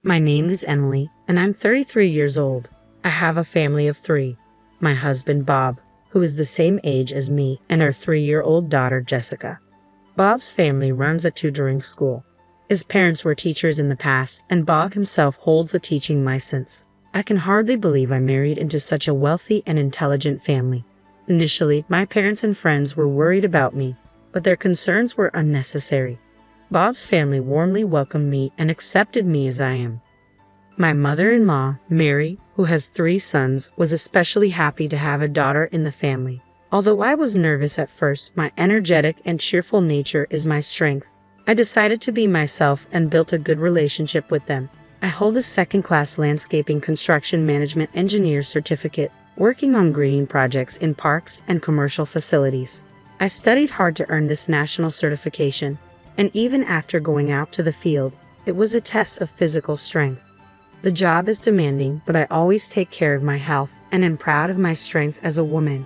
My name is Emily, and I'm 33 years old. I have a family of 3. My husband, Bob, who is the same age as me, and our 3-year-old daughter, Jessica. Bob's family runs a tutoring school. His parents were teachers in the past, and Bob himself holds a teaching license. I can hardly believe I married into such a wealthy and intelligent family. Initially, my parents and friends were worried about me, but their concerns were unnecessary. Bob's family warmly welcomed me and accepted me as I am. My mother-in-law, Mary, who has 3 sons, was especially happy to have a daughter in the family. Although I was nervous at first, my energetic and cheerful nature is my strength. I decided to be myself and built a good relationship with them. I hold a second-class landscaping construction management engineer certificate, working on greening projects in parks and commercial facilities. I studied hard to earn this national certification, and even after going out to the field, it was a test of physical strength. The job is demanding, but I always take care of my health and am proud of my strength as a woman.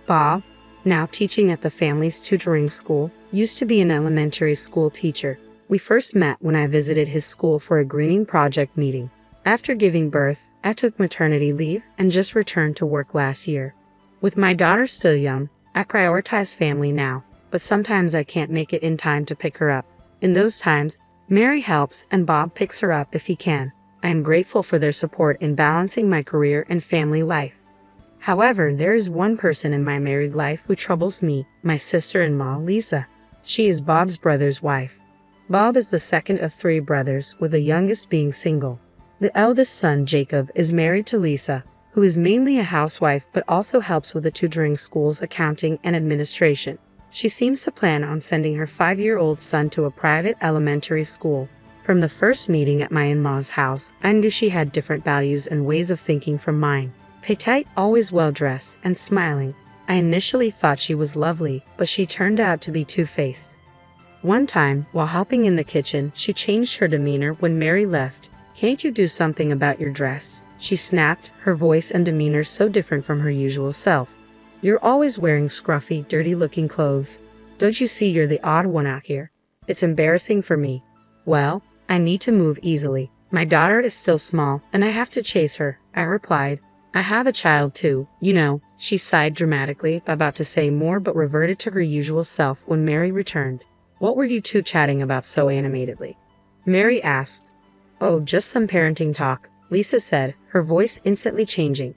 Bob, now teaching at the family's tutoring school, used to be an elementary school teacher. We first met when I visited his school for a greening project meeting. After giving birth, I took maternity leave and just returned to work last year. With my daughter still young, I prioritize family now, but sometimes I can't make it in time to pick her up. In those times, Mary helps and Bob picks her up if he can. I am grateful for their support in balancing my career and family life. However, there is one person in my married life who troubles me, my sister-in-law, Lisa. She is Bob's brother's wife. Bob is the second of 3 brothers, with the youngest being single. The eldest son, Jacob, is married to Lisa, who is mainly a housewife but also helps with the tutoring school's accounting and administration. She seems to plan on sending her 5-year-old son to a private elementary school. From the first meeting at my in-laws' house, I knew she had different values and ways of thinking from mine. Petite, always well-dressed and smiling. I initially thought she was lovely, but she turned out to be two-faced. One time, while helping in the kitchen, she changed her demeanor when Mary left. "Can't you do something about your dress?" she snapped, her voice and demeanor so different from her usual self. "You're always wearing scruffy, dirty-looking clothes. Don't you see you're the odd one out here? It's embarrassing for me." "Well, I need to move easily. My daughter is still small, and I have to chase her," I replied. "I have a child too, you know." She sighed dramatically, about to say more but reverted to her usual self when Mary returned. "What were you two chatting about so animatedly?" Mary asked. "Oh, just some parenting talk," Lisa said, her voice instantly changing.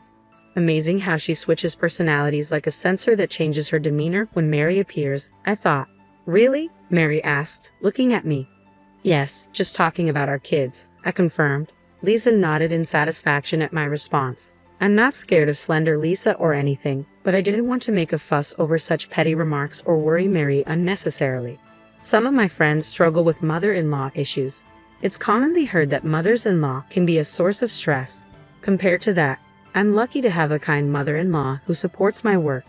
Amazing how she switches personalities like a sensor that changes her demeanor when Mary appears, I thought. "Really?" Mary asked, looking at me. "Yes, just talking about our kids," I confirmed. Lisa nodded in satisfaction at my response. I'm not scared of slender Lisa or anything, but I didn't want to make a fuss over such petty remarks or worry Mary unnecessarily. Some of my friends struggle with mother-in-law issues. It's commonly heard that mothers-in-law can be a source of stress. Compared to that, I'm lucky to have a kind mother-in-law who supports my work.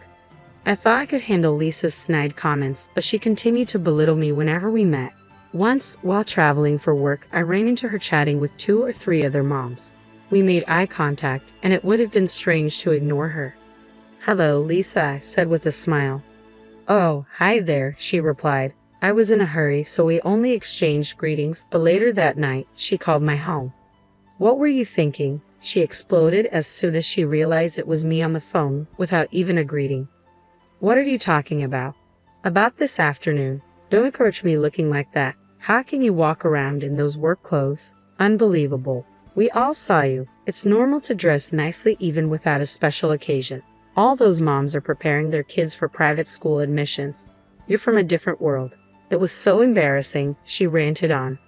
I thought I could handle Lisa's snide comments, but she continued to belittle me whenever we met. Once, while traveling for work, I ran into her chatting with 2 or 3 other moms. We made eye contact, and it would have been strange to ignore her. "Hello, Lisa," I said with a smile. "Oh, hi there," she replied. I was in a hurry, so we only exchanged greetings, but later that night, she called my home. "What were you thinking?" she exploded as soon as she realized it was me on the phone, without even a greeting. "What are you talking about?" "About this afternoon. Don't approach me looking like that. How can you walk around in those work clothes? Unbelievable. We all saw you. It's normal to dress nicely even without a special occasion. All those moms are preparing their kids for private school admissions. You're from a different world." It was so embarrassing, she ranted on.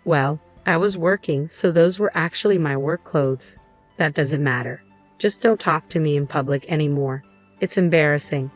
"Well, I was working, so those were actually my work clothes. That doesn't matter. Just don't talk to me in public anymore. It's embarrassing."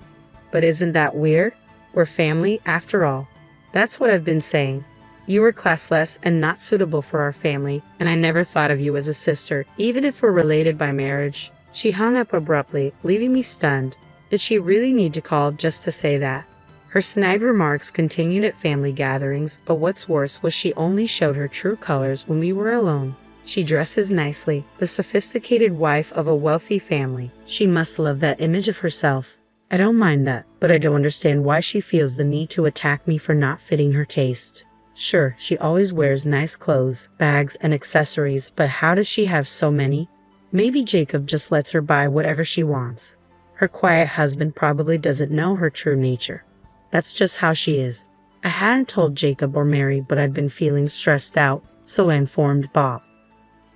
"But isn't that weird? We're family, after all." "That's what I've been saying. You were classless and not suitable for our family, and I never thought of you as a sister, even if we're related by marriage." She hung up abruptly, leaving me stunned. Did she really need to call just to say that? Her snide remarks continued at family gatherings, but what's worse was she only showed her true colors when we were alone. She dresses nicely, the sophisticated wife of a wealthy family. She must love that image of herself. I don't mind that, but I don't understand why she feels the need to attack me for not fitting her taste. Sure, she always wears nice clothes, bags, and accessories, but how does she have so many? Maybe Jacob just lets her buy whatever she wants. Her quiet husband probably doesn't know her true nature. That's just how she is. I hadn't told Jacob or Mary, but I'd been feeling stressed out, so I informed Bob.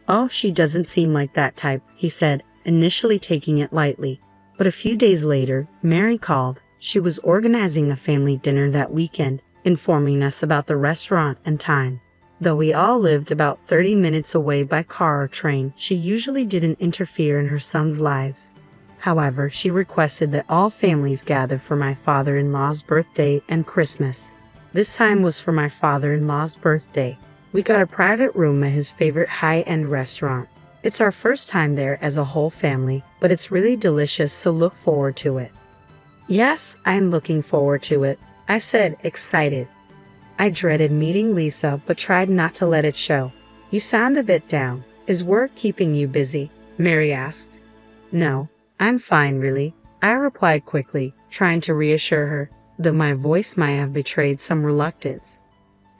"Oh, she doesn't seem like that type," he said, initially taking it lightly. But a few days later, Mary called. She was organizing a family dinner that weekend, informing us about the restaurant and time. Though we all lived about 30 minutes away by car or train, she usually didn't interfere in her son's lives. However, she requested that all families gather for my father-in-law's birthday and Christmas. This time was for my father-in-law's birthday. We got a private room at his favorite high-end restaurant. It's our first time there as a whole family, but it's really delicious, so look forward to it. "Yes, I'm looking forward to it," I said, excited. I dreaded meeting Lisa, but tried not to let it show. "You sound a bit down. Is work keeping you busy?" Mary asked. "No, I'm fine, really," I replied quickly, trying to reassure her, though my voice might have betrayed some reluctance.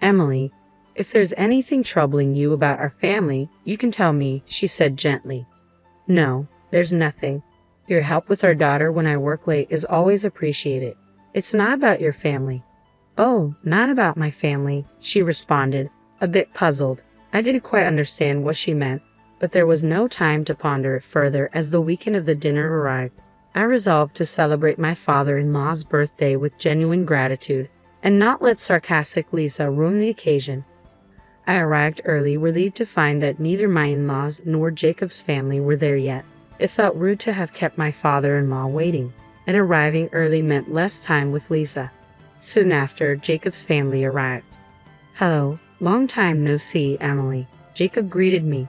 "Emily, if there's anything troubling you about our family, you can tell me," she said gently. "No, there's nothing. Your help with our daughter when I work late is always appreciated. It's not about your family." "Oh, not about my family," she responded, a bit puzzled. I didn't quite understand what she meant, but there was no time to ponder it further as the weekend of the dinner arrived. I resolved to celebrate my father-in-law's birthday with genuine gratitude, and not let sarcastic Lisa ruin the occasion. I arrived early, relieved to find that neither my in-laws nor Jacob's family were there yet. It felt rude to have kept my father-in-law waiting, and arriving early meant less time with Lisa. Soon after, Jacob's family arrived. "Hello, long time no see, Emily," Jacob greeted me.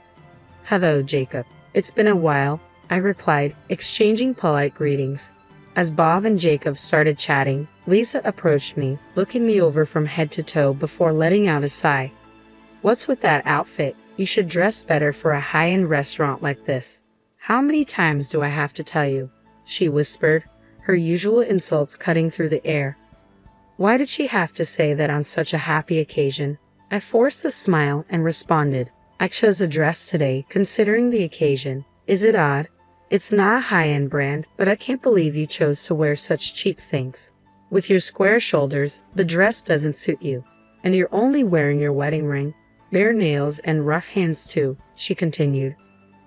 "Hello, Jacob. It's been a while," I replied, exchanging polite greetings. As Bob and Jacob started chatting, Lisa approached me, looking me over from head to toe before letting out a sigh. "What's with that outfit? You should dress better for a high-end restaurant like this." "How many times do I have to tell you?" she whispered, her usual insults cutting through the air. Why did she have to say that on such a happy occasion? I forced a smile and responded, "I chose a dress today, considering the occasion. Is it odd? It's not a high-end brand, but I can't believe you chose to wear such cheap things. With your square shoulders, the dress doesn't suit you. And you're only wearing your wedding ring. Bare nails and rough hands too," she continued.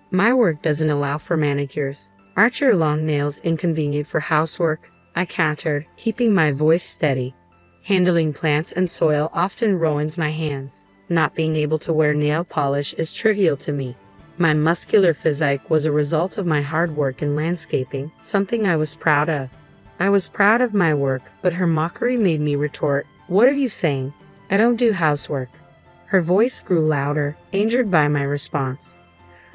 "My work doesn't allow for manicures. Aren't your long nails inconvenient for housework?" I countered, keeping my voice steady. Handling plants and soil often ruins my hands. Not being able to wear nail polish is trivial to me. My muscular physique was a result of my hard work in landscaping, something I was proud of. I was proud of my work, but her mockery made me retort, "What are you saying? I don't do housework." Her voice grew louder, angered by my response.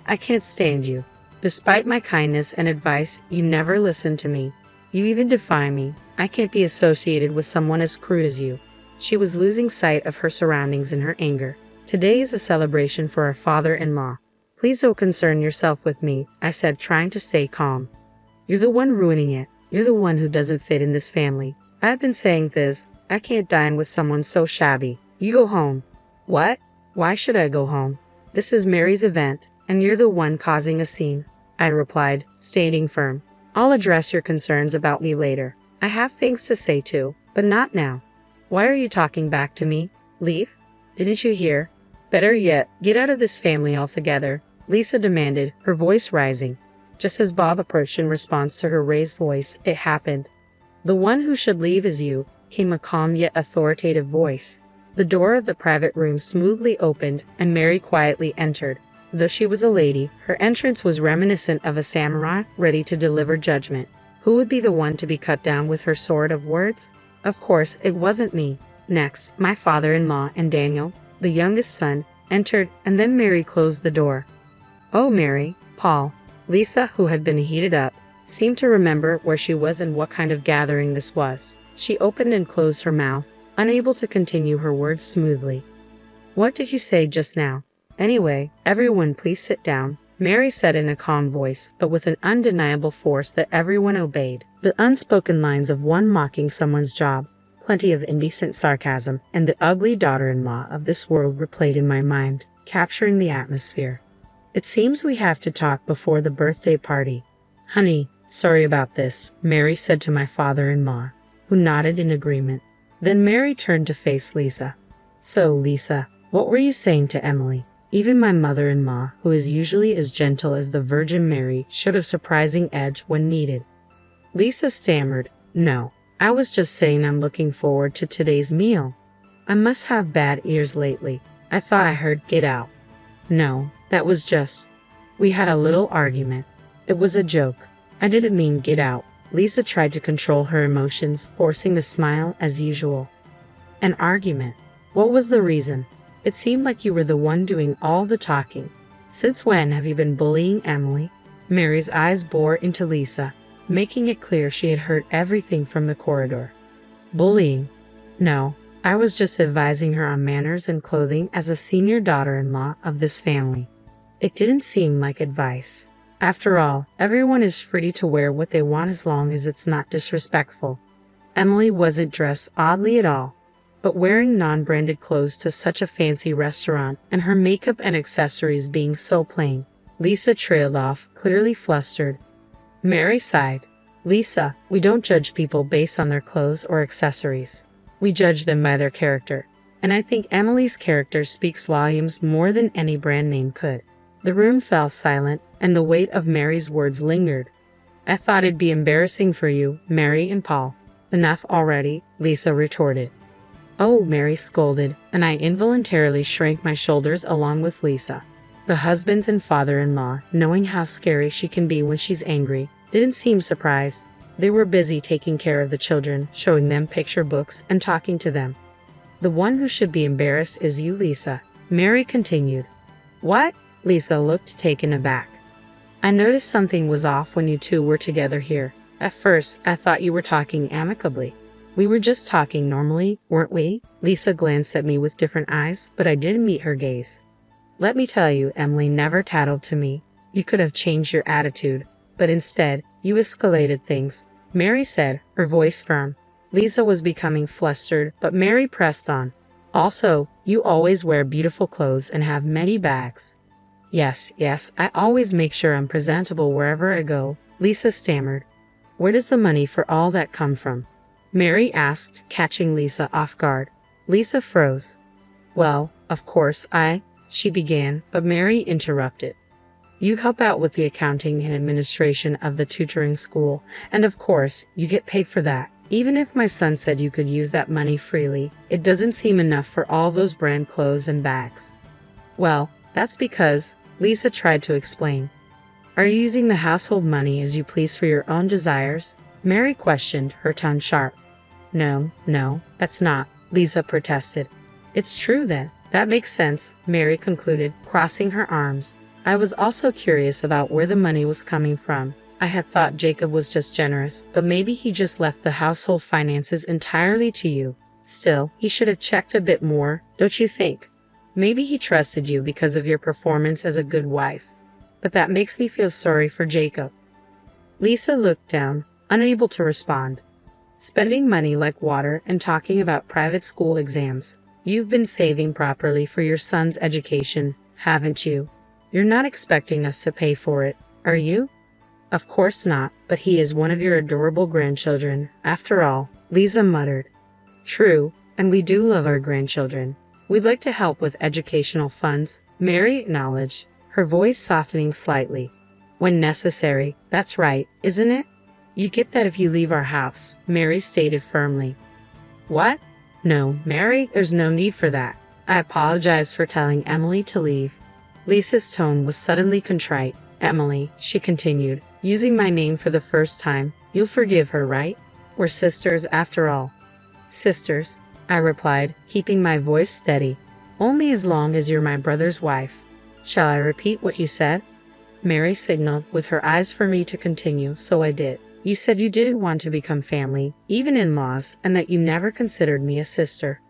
"I can't stand you. Despite my kindness and advice, you never listen to me. You even defy me. I can't be associated with someone as crude as you." She was losing sight of her surroundings in her anger. "Today is a celebration for our father-in-law. Please don't concern yourself with me," I said, trying to stay calm. "You're the one ruining it. You're the one who doesn't fit in this family. I've been saying this. I can't dine with someone so shabby. You go home." "What? Why should I go home? This is Mary's event, and you're the one causing a scene," I replied, standing firm. "I'll address your concerns about me later. I have things to say too, but not now." "Why are you talking back to me? Leave? Didn't you hear? Better yet, get out of this family altogether," Lisa demanded, her voice rising. Just as Bob approached in response to her raised voice, it happened. "The one who should leave is you," came a calm yet authoritative voice. The door of the private room smoothly opened, and Mary quietly entered. Though she was a lady, her entrance was reminiscent of a samurai ready to deliver judgment. Who would be the one to be cut down with her sword of words? Of course, it wasn't me. Next, my father-in-law and Daniel, the youngest son, entered, and then Mary closed the door. "Oh, Mary, Paul." Lisa, who had been heated up, seemed to remember where she was and what kind of gathering this was. She opened and closed her mouth, unable to continue her words smoothly. "What did you say just now? Anyway, everyone please sit down," Mary said in a calm voice, but with an undeniable force that everyone obeyed. The unspoken lines of one mocking someone's job. Plenty of indecent sarcasm and the ugly daughter-in-law of this world replayed in my mind, capturing the atmosphere. It seems we have to talk before the birthday party. Honey, sorry about this, Mary said to my father-in-law, who nodded in agreement. Then Mary turned to face Lisa. So, Lisa, what were you saying to Emily? Even my mother-in-law, who is usually as gentle as the Virgin Mary, showed a surprising edge when needed. Lisa stammered, No, I was just saying I'm looking forward to today's meal. I must have bad ears lately. I thought I heard get out. No, that was just... We had a little argument. It was a joke. I didn't mean get out. Lisa tried to control her emotions, forcing a smile as usual. An argument. What was the reason? It seemed like you were the one doing all the talking. Since when have you been bullying Emily? Mary's eyes bored into Lisa, making it clear she had heard everything from the corridor. Bullying? No, I was just advising her on manners and clothing as a senior daughter-in-law of this family. It didn't seem like advice. After all, everyone is free to wear what they want as long as it's not disrespectful. Emily wasn't dressed oddly at all, but wearing non-branded clothes to such a fancy restaurant and her makeup and accessories being so plain. Lisa trailed off, clearly flustered. Mary sighed. Lisa, we don't judge people based on their clothes or accessories. We judge them by their character. And I think Emily's character speaks volumes more than any brand name could. The room fell silent, and the weight of Mary's words lingered. I thought it'd be embarrassing for you, Mary and Paul. Enough already, Lisa retorted. Oh, Mary scolded, and I involuntarily shrank my shoulders along with Lisa. The husbands and father-in-law, knowing how scary she can be when she's angry, didn't seem surprised. They were busy taking care of the children, showing them picture books and talking to them. The one who should be embarrassed is you, Lisa, Mary continued. What? Lisa looked taken aback. I noticed something was off when you two were together here. At first, I thought you were talking amicably. We were just talking normally, weren't we? Lisa glanced at me with different eyes, but I didn't meet her gaze. Let me tell you, Emily never tattled to me. You could have changed your attitude, but instead, you escalated things, Mary said, her voice firm. Lisa was becoming flustered, but Mary pressed on. Also, you always wear beautiful clothes and have many bags. Yes, I always make sure I'm presentable wherever I go, Lisa stammered. Where does the money for all that come from? Mary asked, catching Lisa off guard. Lisa froze. Well, of course, she began, but Mary interrupted. You help out with the accounting and administration of the tutoring school, and of course, you get paid for that. Even if my son said you could use that money freely, it doesn't seem enough for all those brand clothes and bags. Well, that's because, Lisa tried to explain. Are you using the household money as you please for your own desires? Mary questioned, her tone sharp. No, that's not, Lisa protested. It's true then. That makes sense, Mary concluded, crossing her arms. I was also curious about where the money was coming from. I had thought Jacob was just generous, but maybe he just left the household finances entirely to you. Still, he should have checked a bit more, don't you think? Maybe he trusted you because of your performance as a good wife. But that makes me feel sorry for Jacob. Lisa looked down, unable to respond. Spending money like water and talking about private school exams. You've been saving properly for your son's education, haven't you? You're not expecting us to pay for it, are you? Of course not, but he is one of your adorable grandchildren, after all, Lisa muttered. True, and we do love our grandchildren. We'd like to help with educational funds, Mary acknowledged, her voice softening slightly. When necessary, that's right, isn't it? You get that if you leave our house, Mary stated firmly. What? No, Mary, there's no need for that. I apologize for telling Emily to leave. Lisa's tone was suddenly contrite. Emily, she continued, using my name for the first time, you'll forgive her, right? We're sisters after all. Sisters, I replied, keeping my voice steady. Only as long as you're my brother's wife. Shall I repeat what you said? Mary signaled with her eyes for me to continue, so I did. You said you didn't want to become family, even in-laws, and that you never considered me a sister.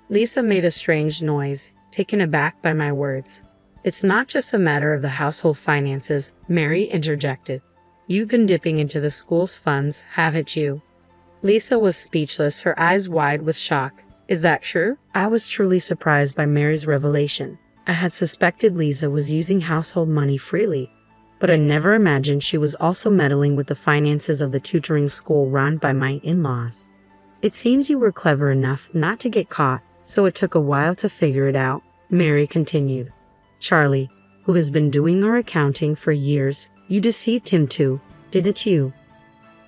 Lisa made a strange noise, taken aback by my words. It's not just a matter of the household finances, Mary interjected. You've been dipping into the school's funds, haven't you? Lisa was speechless, her eyes wide with shock. Is that true? I was truly surprised by Mary's revelation. I had suspected Lisa was using household money freely, but I never imagined she was also meddling with the finances of the tutoring school run by my in-laws. It seems you were clever enough not to get caught, so it took a while to figure it out, Mary continued. Charlie, who has been doing our accounting for years, you deceived him too, didn't you?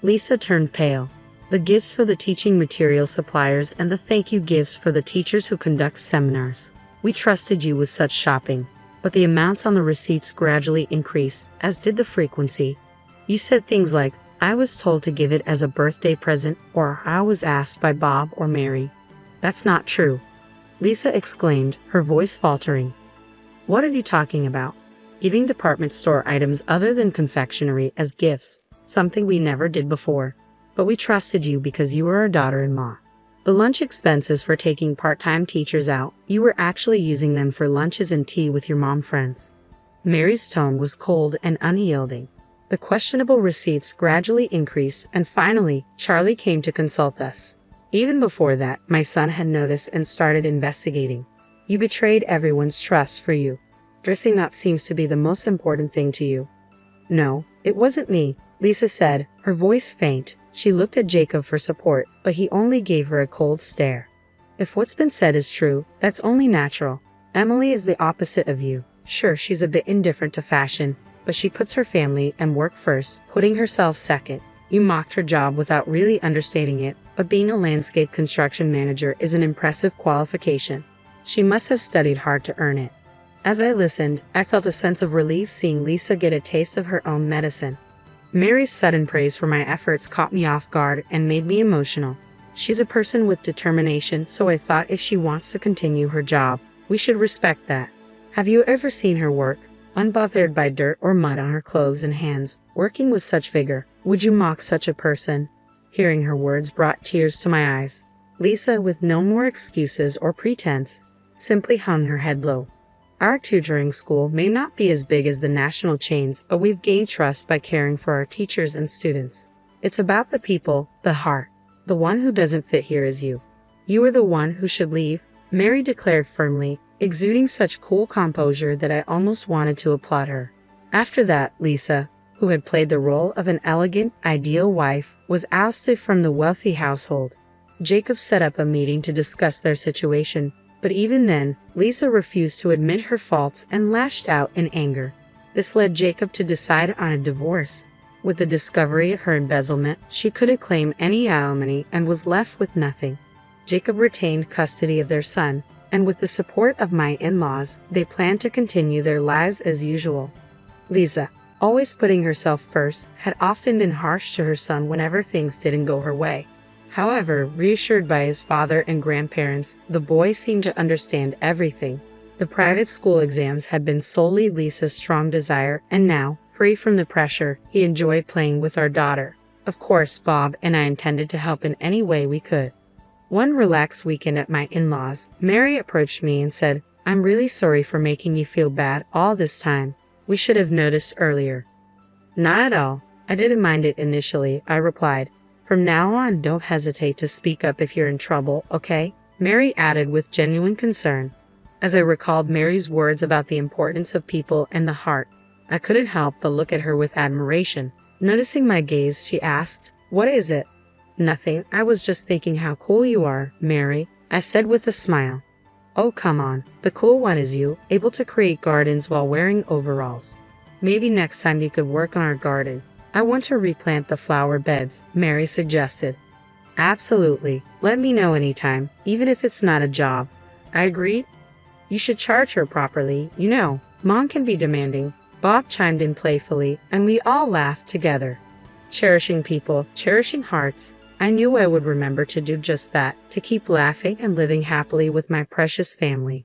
Lisa turned pale. The gifts for the teaching material suppliers and the thank you gifts for the teachers who conduct seminars. We trusted you with such shopping, but the amounts on the receipts gradually increased, as did the frequency. You said things like, I was told to give it as a birthday present, or I was asked by Bob or Mary. That's not true, Lisa exclaimed, her voice faltering. What are you talking about? Giving department store items other than confectionery as gifts, something we never did before. But we trusted you because you were our daughter-in-law. The lunch expenses for taking part-time teachers out, you were actually using them for lunches and tea with your mom friends. Mary's tone was cold and unyielding. The questionable receipts gradually increased, and finally, Charlie came to consult us. Even before that, my son had noticed and started investigating. You betrayed everyone's trust for you. Dressing up seems to be the most important thing to you. No, it wasn't me, Lisa said, her voice faint. She looked at Jacob for support, but he only gave her a cold stare. If what's been said is true, that's only natural. Emily is the opposite of you. Sure, she's a bit indifferent to fashion, but she puts her family and work first, putting herself second. You mocked her job without really understating it, but being a landscape construction manager is an impressive qualification. She must have studied hard to earn it. As I listened, I felt a sense of relief seeing Lisa get a taste of her own medicine. Mary's sudden praise for my efforts caught me off guard and made me emotional. She's a person with determination, so I thought if she wants to continue her job, we should respect that. Have you ever seen her work? Unbothered by dirt or mud on her clothes and hands, working with such vigor, would you mock such a person? Hearing her words brought tears to my eyes. Lisa, with no more excuses or pretense, simply hung her head low. Our tutoring school may not be as big as the national chains, but we've gained trust by caring for our teachers and students. It's about the people, the heart. The one who doesn't fit here is you. You are the one who should leave, Mary declared firmly, exuding such cool composure that I almost wanted to applaud her. After that, Lisa, who had played the role of an elegant, ideal wife, was ousted from the wealthy household. Jacob set up a meeting to discuss their situation, but even then, Lisa refused to admit her faults and lashed out in anger. This led Jacob to decide on a divorce. With the discovery of her embezzlement, she couldn't claim any alimony and was left with nothing. Jacob retained custody of their son, and with the support of my in-laws, they planned to continue their lives as usual. Lisa, always putting herself first, had often been harsh to her son whenever things didn't go her way. However, reassured by his father and grandparents, the boy seemed to understand everything. The private school exams had been solely Lisa's strong desire, and now, free from the pressure, he enjoyed playing with our daughter. Of course, Bob and I intended to help in any way we could. One relaxed weekend at my in-laws, Mary approached me and said, I'm really sorry for making you feel bad all this time. We should have noticed earlier. Not at all. I didn't mind it initially, I replied. From now on, don't hesitate to speak up if you're in trouble, okay? Mary added with genuine concern. As I recalled Mary's words about the importance of people and the heart, I couldn't help but look at her with admiration. Noticing my gaze, she asked, What is it? Nothing, I was just thinking how cool you are, Mary, I said with a smile. Oh, come on, the cool one is you, able to create gardens while wearing overalls. Maybe next time you could work on our garden. I want to replant the flower beds, Mary suggested. Absolutely, let me know anytime, even if it's not a job. I agreed. You should charge her properly, you know, Mom can be demanding. Bob chimed in playfully, and we all laughed together. Cherishing people, cherishing hearts. I knew I would remember to do just that, to keep laughing and living happily with my precious family.